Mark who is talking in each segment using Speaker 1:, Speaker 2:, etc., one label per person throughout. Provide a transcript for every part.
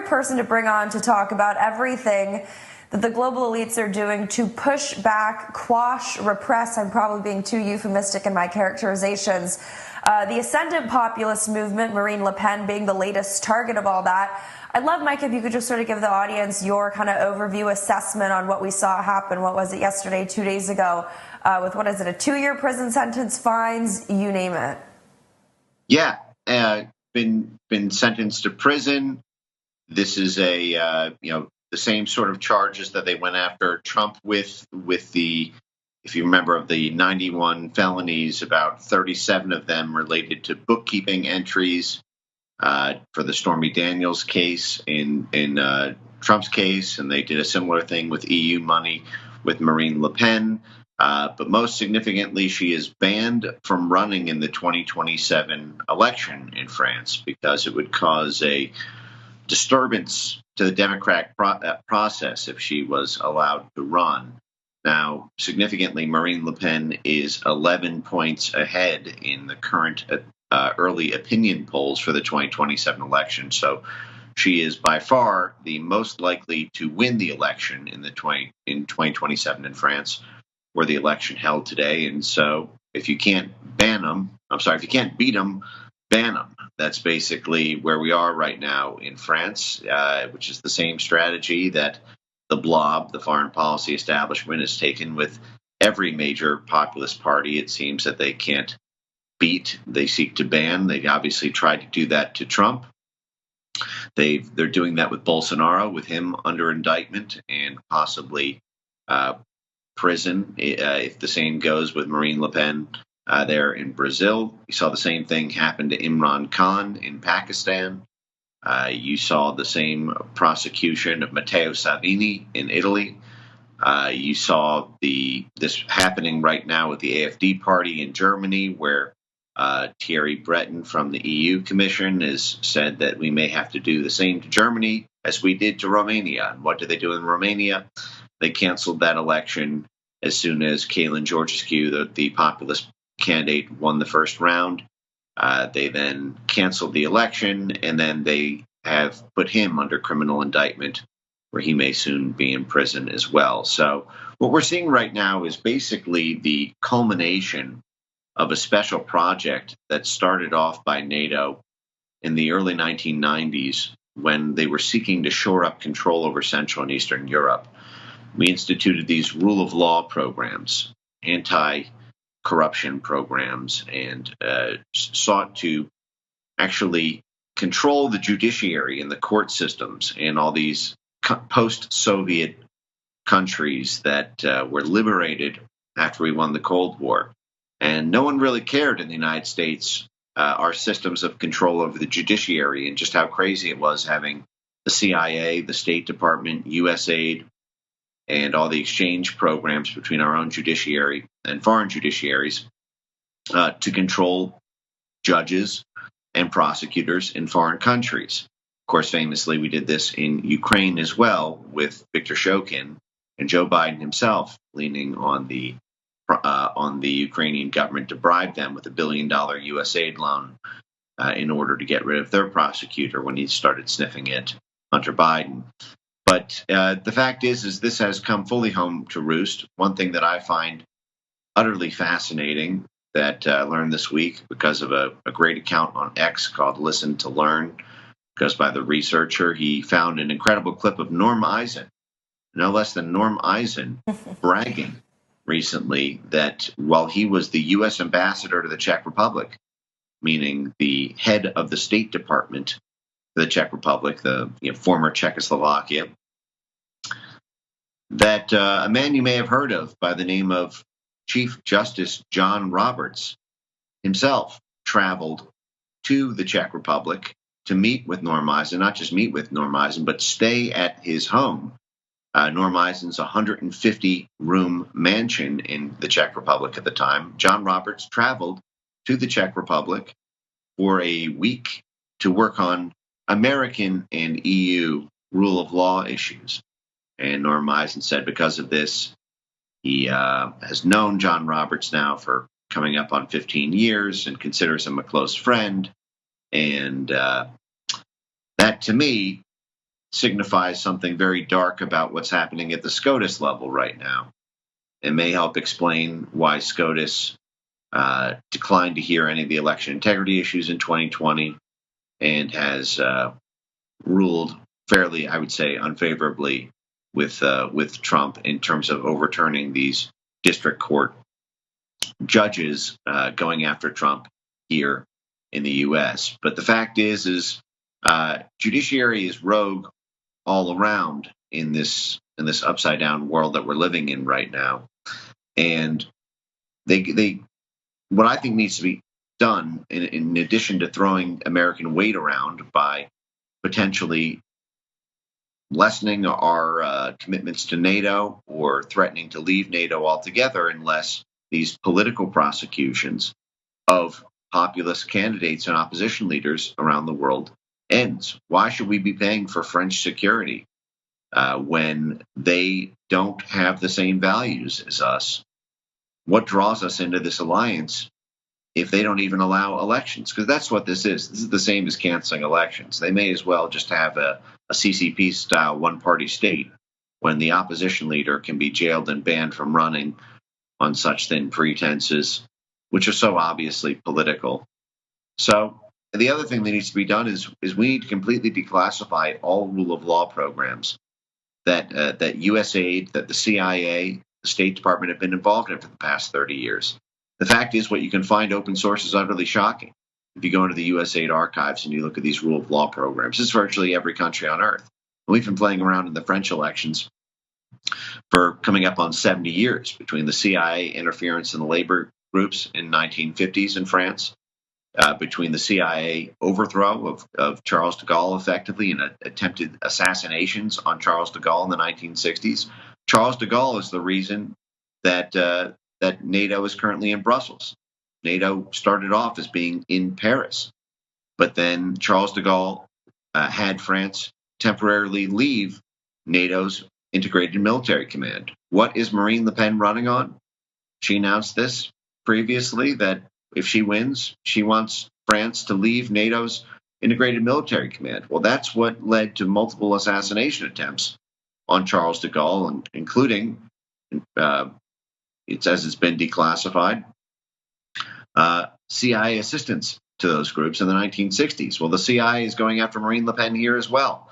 Speaker 1: perfect person to bring on to talk about everything that the global elites are doing to push back, quash, repress. I'm probably being too euphemistic in my characterizations. The ascendant populist movement, Marine Le Pen being the latest target of all that. I'd love, Mike, if you could just sort of give the audience your kind of overview assessment on what we saw happen. What was it yesterday, 2 days ago, with what is it, a 2-year prison sentence, fines, you name it?
Speaker 2: Yeah, been sentenced to prison. This is the same sort of charges that they went after Trump with the, if you remember, of the 91 felonies, about 37 of them related to bookkeeping entries for the Stormy Daniels case in Trump's case, and they did a similar thing with EU money with Marine Le Pen. But most significantly, she is banned from running in the 2027 election in France because it would cause a disturbance to the democratic process if she was allowed to run. Now, significantly, Marine Le Pen is 11 points ahead in the current early opinion polls for the 2027 election. So she is by far the most likely to win the election in 2027 in France, where the election held today. And so if you can't if you can't beat them, ban them. That's basically where we are right now in France, which is the same strategy that the blob, the foreign policy establishment, has taken with every major populist party. It seems that they can't beat, they seek to ban. They obviously tried to do that to Trump. They're doing that with Bolsonaro, with him under indictment and possibly prison, if the same goes with Marine Le Pen there in Brazil. You saw the same thing happen to Imran Khan in Pakistan. You saw the same prosecution of Matteo Salvini in Italy. You saw this happening right now with the AfD party in Germany, where Thierry Breton from the EU Commission has said that we may have to do the same to Germany as we did to Romania. And what did they do in Romania? They canceled that election as soon as Kalin Georgescu, the populist candidate, won the first round. They then canceled the election, and then they have put him under criminal indictment, where he may soon be in prison as well. So what we're seeing right now is basically the culmination of a special project that started off by NATO in the early 1990s when they were seeking to shore up control over Central and Eastern Europe. We instituted these rule of law programs, anti-corruption programs, and sought to actually control the judiciary and the court systems in all these post-Soviet countries that were liberated after we won the Cold War. And no one really cared in the United States, our systems of control over the judiciary, and just how crazy it was having the CIA, the State Department, USAID, and all the exchange programs between our own judiciary and foreign judiciaries to control judges and prosecutors in foreign countries. Of course, famously, we did this in Ukraine as well with Viktor Shokin and Joe Biden himself leaning on the Ukrainian government to bribe them with $1 billion USAID loan in order to get rid of their prosecutor when he started sniffing at Hunter Biden. But the fact is this has come fully home to roost. One thing that I find utterly fascinating that I learned this week because of a great account on X called Listen to Learn, goes by the researcher. He found an incredible clip of Norm Eisen, no less than Norm Eisen, bragging recently that while he was the U.S. ambassador to the Czech Republic, meaning the head of the State Department for the Czech Republic, the former Czechoslovakia, that a man you may have heard of by the name of Chief Justice John Roberts himself traveled to the Czech Republic to meet with Norm Eisen, not just meet with Norm Eisen, but stay at his home. Norm Eisen's 150-room mansion in the Czech Republic at the time. John Roberts traveled to the Czech Republic for a week to work on American and EU rule of law issues. And Norm Eisen said because of this, he has known John Roberts now for coming up on 15 years and considers him a close friend. And that, to me, signifies something very dark about what's happening at the SCOTUS level right now. It may help explain why SCOTUS declined to hear any of the election integrity issues in 2020 and has ruled fairly, I would say, unfavorably with Trump in terms of overturning these district court judges going after Trump here in the U.S. But the fact is judiciary is rogue all around in this upside down world that we're living in right now, and they what I think needs to be done in addition to throwing American weight around by potentially lessening our commitments to NATO or threatening to leave NATO altogether unless these political prosecutions of populist candidates and opposition leaders around the world ends. Why should we be paying for French security when they don't have the same values as us? What draws us into this alliance if they don't even allow elections? Because that's what this is. This is the same as canceling elections. They may as well just have a CCP-style one-party state when the opposition leader can be jailed and banned from running on such thin pretenses, which are so obviously political. So the other thing that needs to be done is we need to completely declassify all rule of law programs that USAID, that the CIA, the State Department have been involved in for the past 30 years. The fact is, what you can find open source is utterly shocking. If you go into the USAID archives and you look at these rule of law programs, it's virtually every country on earth. And we've been playing around in the French elections for coming up on 70 years, between the CIA interference in the labor groups in 1950s in France, between the CIA overthrow of Charles de Gaulle effectively and attempted assassinations on Charles de Gaulle in the 1960s. Charles de Gaulle is the reason that NATO is currently in Brussels. NATO started off as being in Paris, but then Charles de Gaulle had France temporarily leave NATO's integrated military command. What is Marine Le Pen running on? She announced this previously, that if she wins, she wants France to leave NATO's integrated military command. Well, that's what led to multiple assassination attempts on Charles de Gaulle, including, it says it's been declassified, CIA assistance to those groups in the 1960s. Well, the CIA is going after Marine Le Pen here as well.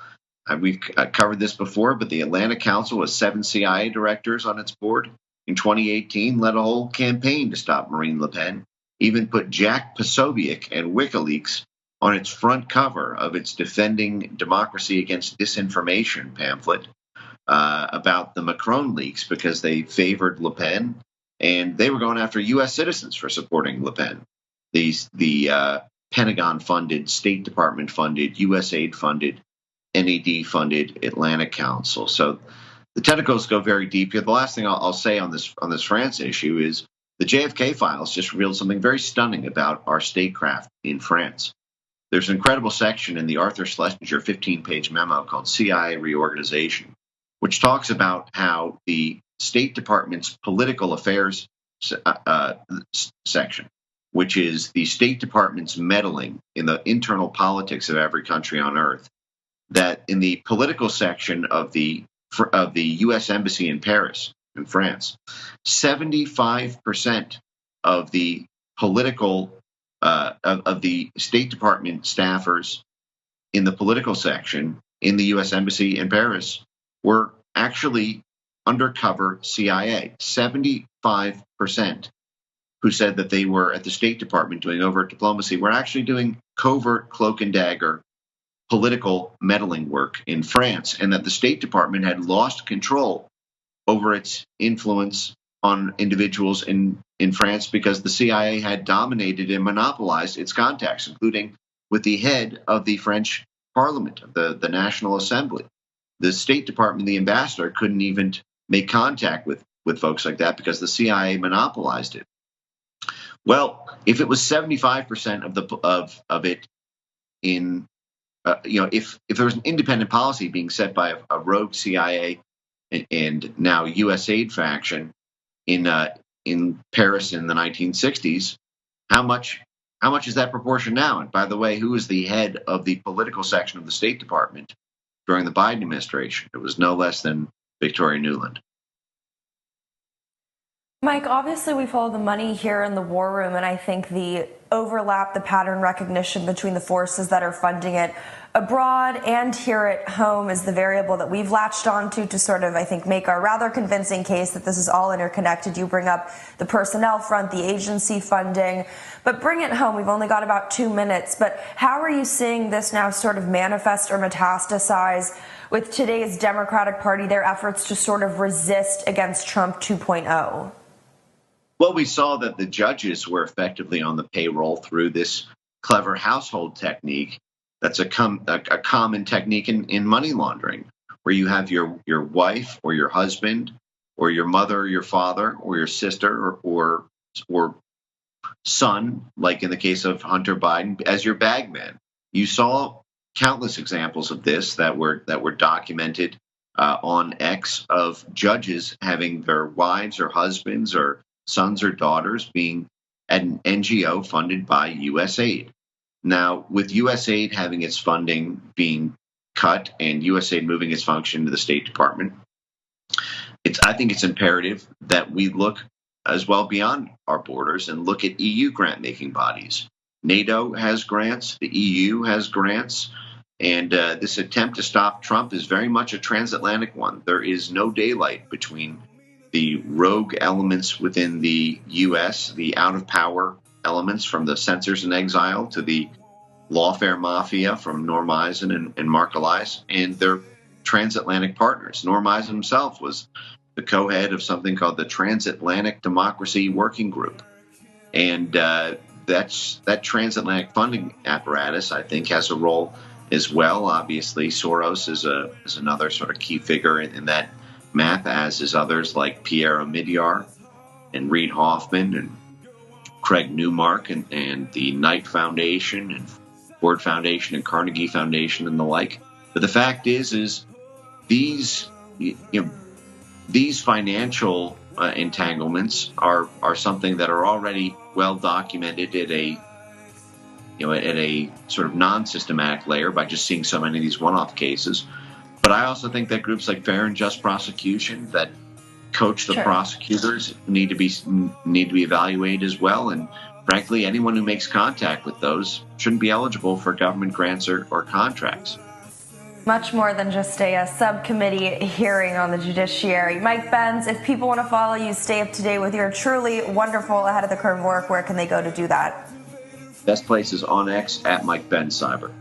Speaker 2: We've covered this before, but the Atlantic Council with 7 CIA directors on its board in 2018 led a whole campaign to stop Marine Le Pen, even put Jack Posobiec and WikiLeaks on its front cover of its Defending Democracy Against Disinformation pamphlet about the Macron leaks, because they favored Le Pen and they were going after U.S. citizens for supporting Le Pen. The Pentagon-funded, State Department-funded, USAID-funded, NED-funded Atlantic Council. So the tentacles go very deep here. The last thing I'll say on this France issue is the JFK files just revealed something very stunning about our statecraft in France. There's an incredible section in the Arthur Schlesinger 15-page memo called CIA Reorganization, which talks about how the State Department's political affairs section, which is the State Department's meddling in the internal politics of every country on earth, that in the political section of the U.S. Embassy in Paris, in France, 75% of the political of the State Department staffers in the political section in the U.S. Embassy in Paris were actually undercover CIA. 75% who said that they were at the State Department doing overt diplomacy were actually doing covert cloak and dagger political meddling work in France, and that the State Department had lost control over its influence on individuals in France because the CIA had dominated and monopolized its contacts, including with the head of the French Parliament, the National Assembly. The State Department, the ambassador, couldn't even make contact with folks like that because the CIA monopolized it. Well, if it was 75% of it in if there was an independent policy being set by a rogue CIA and now USAID faction in Paris in the 1960s, how much is that proportion now? And by the way, who is the head of the political section of the State Department during the Biden administration. It was no less than Victoria Nuland.
Speaker 1: Mike, obviously we follow the money here in the war room, and I think the overlap, the pattern recognition between the forces that are funding it abroad and here at home is the variable that we've latched onto to sort of, I think, make our rather convincing case that this is all interconnected. You bring up the personnel front, the agency funding, but bring it home. We've only got about 2 minutes, but how are you seeing this now sort of manifest or metastasize with today's Democratic Party, their efforts to sort of resist against Trump 2.0?
Speaker 2: Well, we saw that the judges were effectively on the payroll through this clever household technique that's a common technique in money laundering, where you have your wife or your husband or your mother or your father or your sister or son, like in the case of Hunter Biden, as your bagman. You saw countless examples of this that were documented on X, of judges having their wives or husbands or sons or daughters being an NGO funded by USAID. Now, with USAID having its funding being cut and USAID moving its function to the State Department, I think it's imperative that we look as well beyond our borders and look at EU grant-making bodies. NATO has grants, the EU has grants, and this attempt to stop Trump is very much a transatlantic one. There is no daylight between the rogue elements within the U.S., the out-of-power elements from the censors in exile to the Lawfare mafia from Norm Eisen and Mark Elias, and their transatlantic partners. Norm Eisen himself was the co-head of something called the Transatlantic Democracy Working Group. And that transatlantic funding apparatus, I think, has a role as well. Obviously, Soros is another sort of key figure in that map, as is others like Pierre Omidyar and Reid Hoffman and Craig Newmark and the Knight Foundation and Ford Foundation and Carnegie Foundation and the like. But the fact is these financial entanglements are something that are already well documented at a sort of non-systematic layer by just seeing so many of these one-off cases. But I also think that groups like Fair and Just Prosecution that coach the prosecutors need to be evaluated as well. And frankly, anyone who makes contact with those shouldn't be eligible for government grants or contracts.
Speaker 1: Much more than just a subcommittee hearing on the judiciary. Mike Benz, if people want to follow you, stay up to date with your truly wonderful ahead of the curve work, where can they go to do that?
Speaker 2: Best place is on X at Mike Benz Cyber.